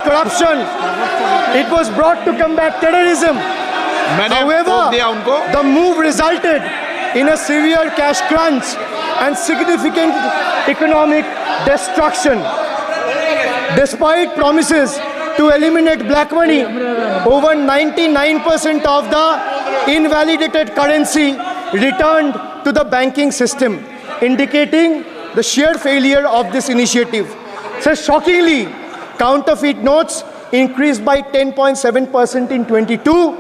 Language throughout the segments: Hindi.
corruption. It was brought to combat terrorism. However, the move resulted in a severe cash crunch and significant economic destruction. Despite promises to eliminate black money, over 99% of the invalidated currency returned to the banking system, indicating the sheer failure of this initiative. So shockingly, counterfeit notes increased by 10.7% in 22,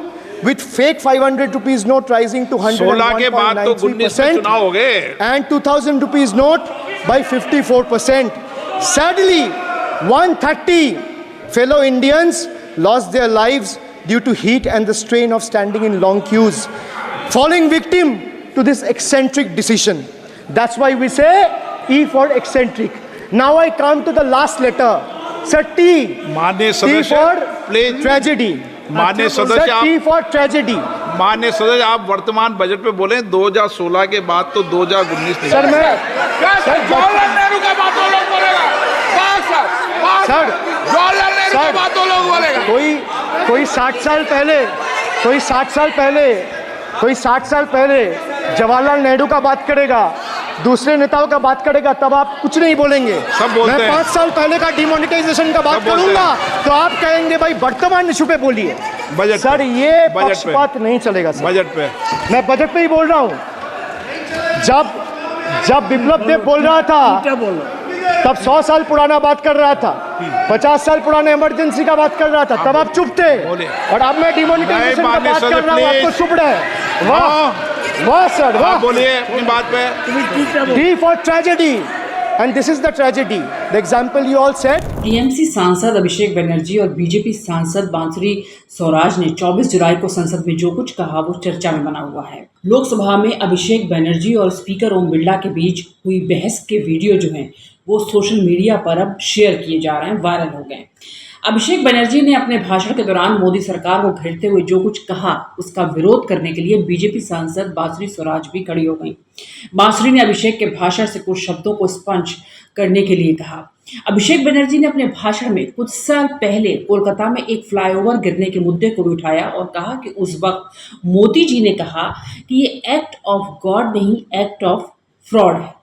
with fake 500 rupees note rising to 101.93% and 2000 rupees note by 54%. Sadly, 130 fellow Indians lost their lives due to heat and the strain of standing in long queues, falling victim to this eccentric decision. That's why we say E for eccentric. Now I come to the last letter. Sir, T. T for tragedy. माननीय सदस्य, T for tragedy. माननीय सदस्य, आप वर्तमान बजट पे बोले 2016 के बाद तो 2019 नहीं। सर मैं जवाहरलाल नेहरू का बात वो लोग बोलेगा। सर जवाहरलाल नेहरू का बात वो लोग बोलेगा। कोई 60 साल पहले जवाहरलाल नेहरू का बात करेगा, दूसरे नेताओं का बात करेगा, तब आप कुछ नहीं बोलेंगे। सब बोलते मैं हैं। 5 साल पहले का डिमोनेटाइजेशन का बात करूंगा तो आप कहेंगे भाई वर्तमान इशू पे बोलिए। बजट सर ये बजट पे। पक्षपात नहीं चलेगा सर। बजट पे मैं बजट पे ही बोल रहा हूँ। जब विप्लव देव बोल रहा था तब 100 साल पुराना बात कर रहा था, 50 साल पुराने इमरजेंसी का बात कर रहा था, तब आप चुप थे। और अब मैं डिमोनेटाइजेशन का बात कर रहा हूँ, आपको चुप रहे। वाह सर वाह। बोलिए अपनी बात पे। D for tragedy, and this is the tragedy. The example you all said. TMC सांसद अभिषेक बनर्जी और बीजेपी सांसद बांसुरी स्वराज ने 24 जुलाई को संसद में जो कुछ कहा वो चर्चा में बना हुआ है। लोकसभा में अभिषेक बनर्जी और स्पीकर ओम बिरला के बीच हुई बहस के वीडियो जो हैं वो सोशल मीडिया पर अब शेयर किए जा रहे हैं, वायरल हो गए। अभिषेक बनर्जी ने अपने भाषण के दौरान मोदी सरकार को घेरते हुए जो कुछ कहा उसका विरोध करने के लिए बीजेपी सांसद बांसुरी स्वराज भी खड़ी हो गई। बांसुरी ने अभिषेक के भाषण से कुछ शब्दों को स्पंज करने के लिए कहा। अभिषेक बनर्जी ने अपने भाषण में कुछ साल पहले कोलकाता में एक फ्लाईओवर गिरने के मुद्दे को भी उठाया और कहा कि उस वक्त मोदी जी ने कहा कि ये एक्ट ऑफ गॉड नहीं, एक्ट ऑफ फ्रॉड है।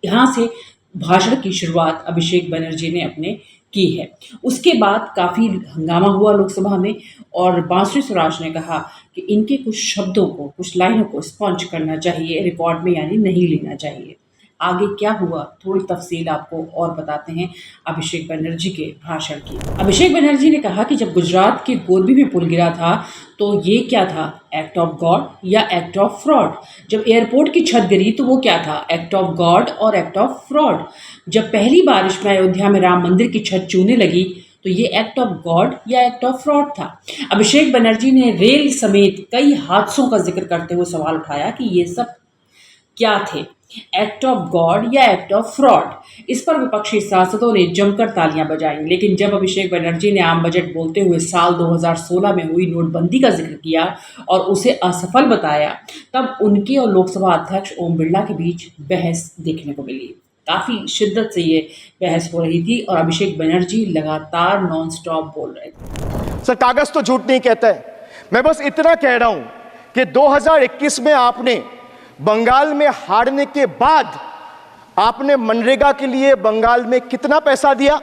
यहाँ से भाषण की शुरुआत अभिषेक बनर्जी ने अपने की है। उसके बाद काफ़ी हंगामा हुआ लोकसभा में और बांसुरी स्वराज ने कहा कि इनके कुछ शब्दों को, कुछ लाइनों को स्पंज करना चाहिए, रिकॉर्ड में यानी नहीं लेना चाहिए। आगे क्या हुआ थोड़ी तफसील आपको और बताते हैं अभिषेक बनर्जी के भाषण की। अभिषेक बनर्जी ने कहा कि जब गुजरात के गोरबी में पुल गिरा था तो ये क्या था, एक्ट ऑफ गॉड या एक्ट ऑफ फ्रॉड। जब एयरपोर्ट की छत गिरी तो वो क्या था, एक्ट ऑफ गॉड और एक्ट ऑफ फ्रॉड। जब पहली बारिश में अयोध्या में राम मंदिर की छत चूने लगी तो ये एक्ट ऑफ गॉड या एक्ट ऑफ फ्रॉड था। अभिषेक बनर्जी ने रेल समेत कई हादसों का जिक्र करते हुए सवाल उठाया कि ये सब क्या थे, एक्ट ऑफ गॉड या एक्ट ऑफ फ्रॉड। इस पर विपक्षी सांसदों ने जमकर तालियां बजाई, लेकिन जब अभिषेक बनर्जी ने आम बजट बोलते हुए साल 2016 में हुई नोटबंदी का जिक्र किया और उसे असफल बताया, तब उनके और लोकसभा अध्यक्ष ओम बिरला के बीच बहस देखने को मिली। काफ़ी शिद्दत से ये बहस हो रही थी और अभिषेक बनर्जी लगातार नॉन स्टॉप बोल रहे थे। सर कागज तो झूठ नहीं कहता है। मैं बस इतना कह रहा हूं कि 2021 में आपने बंगाल में हारने के बाद आपने मनरेगा के लिए बंगाल में कितना पैसा दिया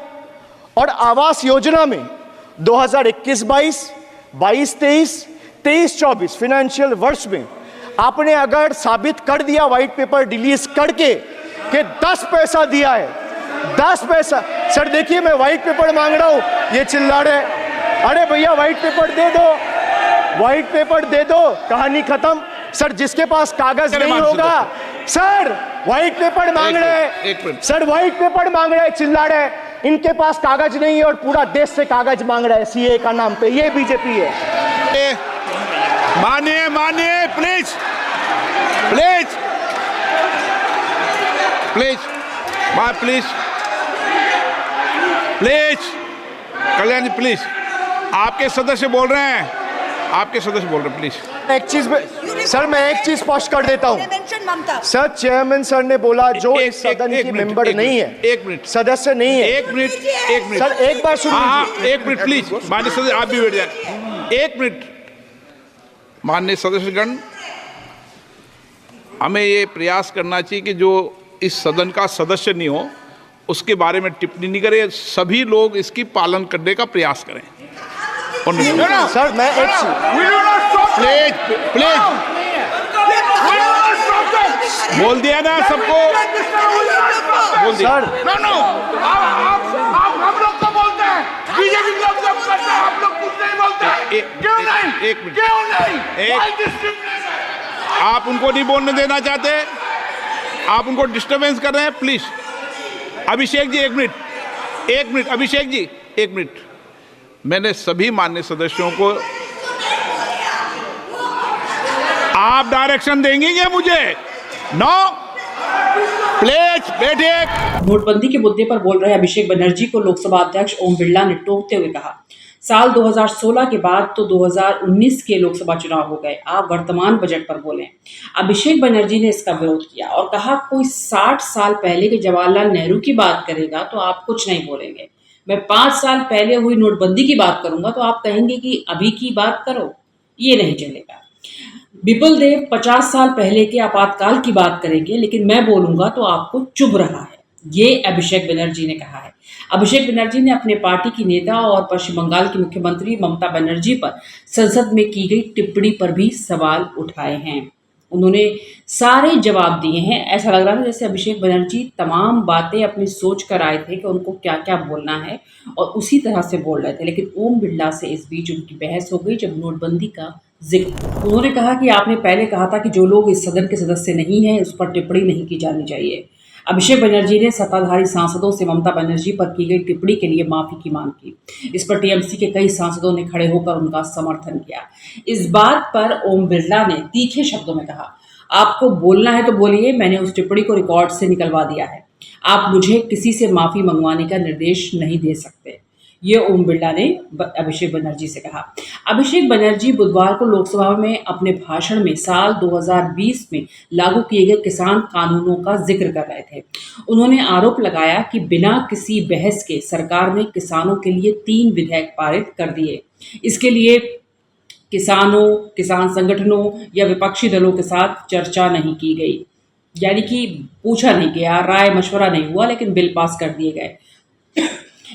और आवास योजना में 2021-22, 22-23, 23-24 फाइनेंशियल वर्ष में आपने अगर साबित कर दिया व्हाइट पेपर रिलीज करके कि 10 पैसा दिया है, 10 पैसा। सर देखिए मैं व्हाइट पेपर मांग रहा हूं, ये चिल्ला रहे, अरे भैया व्हाइट पेपर दे दो, व्हाइट पेपर दे दो, कहानी खत्म। सर जिसके पास कागज नहीं होगा, सर व्हाइट पेपर मांग रहे, सर व्हाइट पेपर मांग रहे, चिल्ला रहे, इनके पास कागज नहीं है और पूरा देश से कागज मांग रहा है सीए का नाम पे। ये बीजेपी है। मानिए please please please please please Kalyan ji please, आपके सदस्य बोल रहे हैं, आपके सदस्य बोल रहे प्लीज। एक चीज सर, मैं एक चीज स्पष्ट कर देता हूँ ममता सर। चेयरमैन सर ने बोला जो इस सदन की मेंबर नहीं है, एक मिनट, सदस्य नहीं है। एक मिनट सर, एक बार सुन हाँ लीजिए। एक मिनट प्लीज, माननीय सदस्य आप भी बैठ जाए। एक मिनट माननीय सदस्यगण, हमें ये प्रयास करना चाहिए कि जो इस सदन का सदस्य नहीं हो उसके बारे में टिप्पणी नहीं करें, सभी लोग इसकी पालन करने का प्रयास करें। सर मैं एक प्लीज प्लीज बोल दिया ना सबको, बोल दिया। सर आप हम लोग को बोलते हैं, बीजेपी लोग जब करते हैं आप लोग कुछ नहीं बोलते हैं। क्यों नहीं? एक मिनट, क्यों नहीं? Why discrimination? आप उनको नहीं बोलने देना चाहते, आप उनको डिस्टरबेंस कर रहे हैं। प्लीज अभिषेक जी एक मिनट, अभिषेक जी एक मिनट। मैंने सभी माननीय सदस्यों को, आप डायरेक्शन देंगे क्या मुझे? नो, प्लीज बैठिए। नोटबंदी के मुद्दे पर बोल रहे अभिषेक बनर्जी को लोकसभा अध्यक्ष ओम बिरला ने टोकते हुए कहा, साल 2016 के बाद तो 2019 के लोकसभा चुनाव हो गए, आप वर्तमान बजट पर बोलें। अभिषेक बनर्जी ने इसका विरोध किया और कहा, कोई 60 साल पहले के जवाहरलाल नेहरू की बात करेगा तो आप कुछ नहीं बोलेंगे, मैं 5 साल पहले हुई नोटबंदी की बात करूंगा तो आप कहेंगे कि अभी की बात करो, ये नहीं चलेगा। विपुल देव 50 साल पहले के आपातकाल की बात करेंगे, लेकिन मैं बोलूंगा तो आपको चुभ रहा है, ये अभिषेक बनर्जी ने कहा है। अभिषेक बनर्जी ने अपने पार्टी की नेता और पश्चिम बंगाल की मुख्यमंत्री ममता बनर्जी पर संसद में की गई टिप्पणी पर भी सवाल उठाए हैं। उन्होंने सारे जवाब दिए हैं। ऐसा लग रहा है जैसे अभिषेक बनर्जी तमाम बातें अपनी सोच कर आए थे कि उनको क्या क्या बोलना है और उसी तरह से बोल रहे थे, लेकिन ओम बिरला से इस बीच उनकी बहस हो गई जब नोटबंदी का जिक्र। उन्होंने कहा कि आपने पहले कहा था कि जो लोग इस सदन के सदस्य नहीं हैं उस पर टिप्पणी नहीं की जानी चाहिए। अभिषेक बनर्जी ने सत्ताधारी सांसदों से ममता बनर्जी पर की गई टिप्पणी के लिए माफी की मांग की। इस पर टीएमसी के कई सांसदों ने खड़े होकर उनका समर्थन किया। इस बात पर ओम बिरला ने तीखे शब्दों में कहा, आपको बोलना है तो बोलिए, मैंने उस टिप्पणी को रिकॉर्ड से निकलवा दिया है, आप मुझे किसी से माफी मंगवाने का निर्देश नहीं दे सकते। ये ओम बिरला ने अभिषेक बनर्जी से कहा। अभिषेक बनर्जी बुधवार को लोकसभा में अपने भाषण में साल 2020 में लागू किए गए किसान कानूनों का जिक्र कर रहे थे। उन्होंने आरोप लगाया कि बिना किसी बहस के सरकार ने किसानों के लिए 3 विधेयक पारित कर दिए। इसके लिए किसानों, किसान संगठनों या विपक्षी दलों के साथ चर्चा नहीं की गई, यानी कि पूछा नहीं गया, राय मशवरा नहीं हुआ, लेकिन बिल पास कर दिए गए।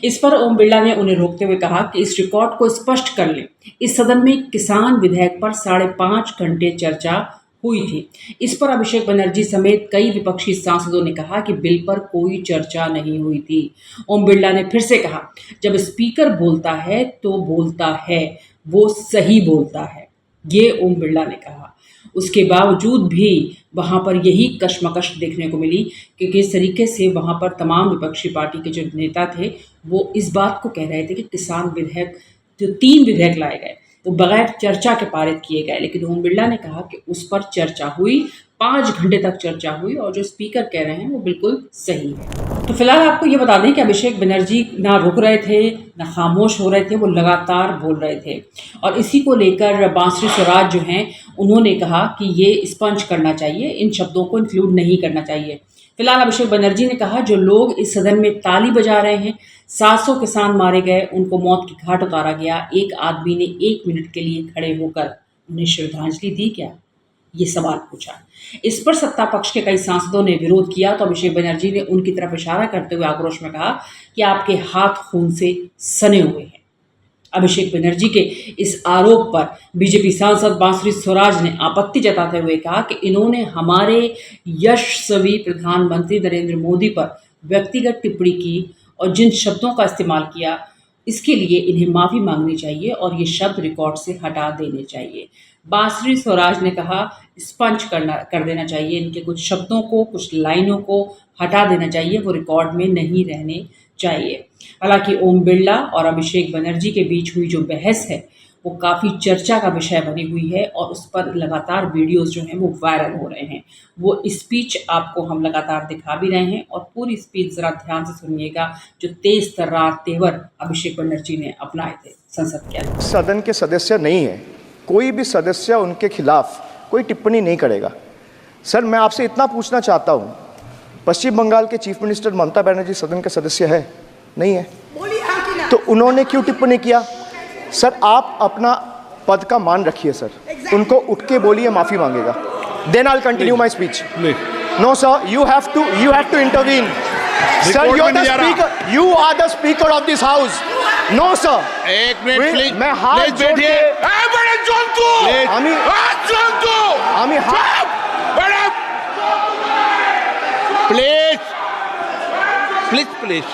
इस पर ओम बिरला ने उन्हें रोकते हुए कहा कि इस रिकॉर्ड को स्पष्ट कर लें, इस सदन में किसान विधेयक पर 5.5 घंटे चर्चा हुई थी। इस पर अभिषेक बनर्जी समेत कई विपक्षी सांसदों ने कहा कि बिल पर कोई चर्चा नहीं हुई थी। ओम बिरला ने फिर से कहा, जब स्पीकर बोलता है तो बोलता है, वो सही बोलता है, ये ओम बिरला ने कहा। उसके बावजूद भी वहाँ पर यही कशमकश देखने को मिली कि किस तरीके से वहाँ पर तमाम विपक्षी पार्टी के जो नेता थे वो इस बात को कह रहे थे कि किसान विधेयक, जो 3 विधेयक लाए गए वो बगैर चर्चा के पारित किए गए, लेकिन ओम बिरला ने कहा कि उस पर चर्चा हुई, 5 घंटे तक चर्चा हुई और जो स्पीकर कह रहे हैं वो बिल्कुल सही है। तो फिलहाल आपको ये बता दें कि अभिषेक बनर्जी ना रुक रहे थे ना खामोश हो रहे थे, वो लगातार बोल रहे थे और इसी को लेकर बांसुरी स्वराज जो हैं उन्होंने कहा कि ये स्पंज करना चाहिए, इन शब्दों को इंक्लूड नहीं करना चाहिए। फिलहाल अभिषेक बनर्जी ने कहा, जो लोग इस सदन में ताली बजा रहे हैं, 700 किसान मारे गए, उनको मौत की घाट उतारा गया, एक आदमी ने 1 मिनट के लिए खड़े होकर उन्हें श्रद्धांजलि दी क्या? ये सवाल पूछा। इस पर सत्ता पक्ष के कई सांसदों ने विरोध किया तो अभिषेक बनर्जी ने उनकी तरफ इशारा करते हुए आक्रोश में कहा कि आपके हाथ खून से सने हुए हैं। अभिषेक बनर्जी के इस आरोप पर बीजेपी सांसद बांसुरी स्वराज ने आपत्ति जताते हुए कहा कि इन्होंने हमारे यशस्वी प्रधानमंत्री नरेंद्र मोदी पर व्यक्तिगत टिप्पणी की और जिन शब्दों का इस्तेमाल किया, इसके लिए इन्हें माफ़ी मांगनी चाहिए और ये शब्द रिकॉर्ड से हटा देने चाहिए। बांसुरी स्वराज ने कहा, स्पंज कर देना चाहिए, इनके कुछ शब्दों को, कुछ लाइनों को हटा देना चाहिए, वो रिकॉर्ड में नहीं रहने चाहिए। हालांकि ओम बिरला और अभिषेक बनर्जी के बीच हुई जो बहस है वो काफ़ी चर्चा का विषय बनी हुई है और उस पर लगातार वीडियोस जो हैं वो वायरल हो रहे हैं। वो स्पीच आपको हम लगातार दिखा भी रहे हैं और पूरी स्पीच ज़रा ध्यान से सुनिएगा, जो तेज तर्रार तेवर अभिषेक बनर्जी ने अपनाए थे संसद के अंदर। सदन के सदस्य नहीं है कोई भी सदस्य उनके खिलाफ कोई टिप्पणी नहीं करेगा। सर मैं आपसे इतना पूछना चाहता हूं, पश्चिम बंगाल के चीफ मिनिस्टर ममता बनर्जी सदन के सदस्य है? नहीं है, तो उन्होंने क्यों टिप्पणी किया? सर आप अपना पद का मान रखिए सर, उनको उठ के बोलिए माफी मांगेगा, then I will continue my speech. No sir, you have to intervene. Sir, you are the speaker. You are the speaker of this house. No sir. एक मिनट प्लीज, मैं हाथ जोड़ के बड़े जंतु আমি जंतु আমি হাত बड़े प्लीज प्लीज प्लीज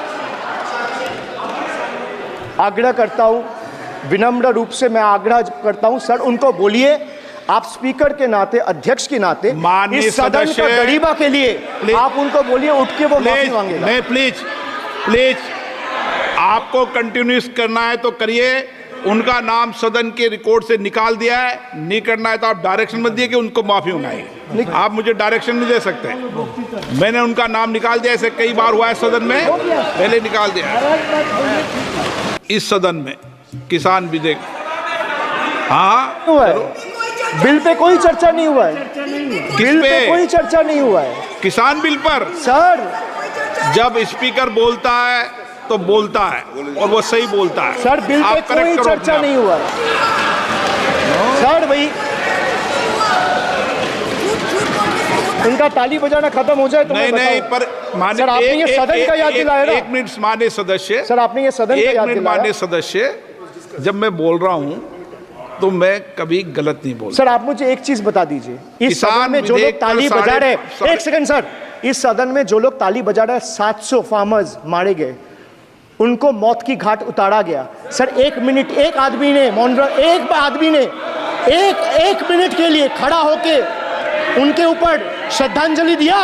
आग्रह करता हूं, विनम्र रूप से मैं आग्रह करता हूं सर, उनको बोलिए आप स्पीकर के नाते, अध्यक्ष के नाते माननीय इस सदन का सदस्य, गरिमा के लिए आप उनको बोलिए उठ के वो माफी मांगेगा। नहीं प्लीज प्लीज, आपको कंटिन्यूस करना है तो करिए। उनका नाम सदन के रिकॉर्ड से निकाल दिया है, नहीं करना है तो आप डायरेक्शन मत दिए कि उनको माफी मंगाइए। आप मुझे डायरेक्शन नहीं दे सकते। मैंने उनका नाम निकाल दिया, ऐसे कई बार हुआ है सदन में, पहले निकाल दिया है। इस सदन में किसान विधेयक, हाँ हुआ है, बिल पे कोई चर्चा नहीं हुआ है, बिल पे कोई चर्चा नहीं हुआ है किसान बिल पर। सर। जब स्पीकर बोलता है तो बोलता है और वो सही बोलता है। सर बिल पे आप कोई correct करो चर्चा अपने नहीं हुआ है सर। भाई उनका ताली बजाना खत्म हो जाए तो नहीं मैं नहीं, बताऊं। पर माननीय सर आपने ये सदन का याद दिलाया ना। एक मिनट माननीय सदस्य, सर आपने ये सदन का एक याद मिनट दिलाया। माननीय सदस्य, जब मैं बोल रहा हूं तो मैं कभी गलत नहीं बोल। सर आप मुझे एक चीज बता दीजिए, इस किसान सदन में जो विधेयक लोग ताली पर बजा रहे हैं, साढ़े- एक सेकंड सर, इस सदन में जो लोग ताली बजा रहे हैं, 700 फार्मर्स मारे गए, उनको मौत की घाट उतारा गया। सर एक मिनट, एक आदमी ने एक आदमी ने एक मिनट के लिए खड़ा होके उनके ऊपर श्रद्धांजलि दिया,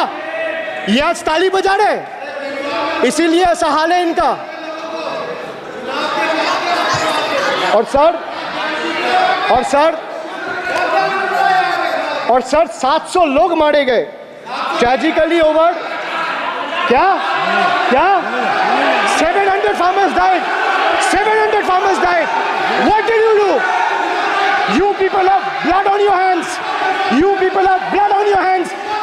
ये आज ताली बजा रहे, इसीलिए ऐसा हाल है इनका। और सर 700 लोग मारे गए, ट्रेजिकली ओवर। क्या 700 farmers died. 700 farmers died. What did you do? You people have blood on your hands. You people have blood on your hands.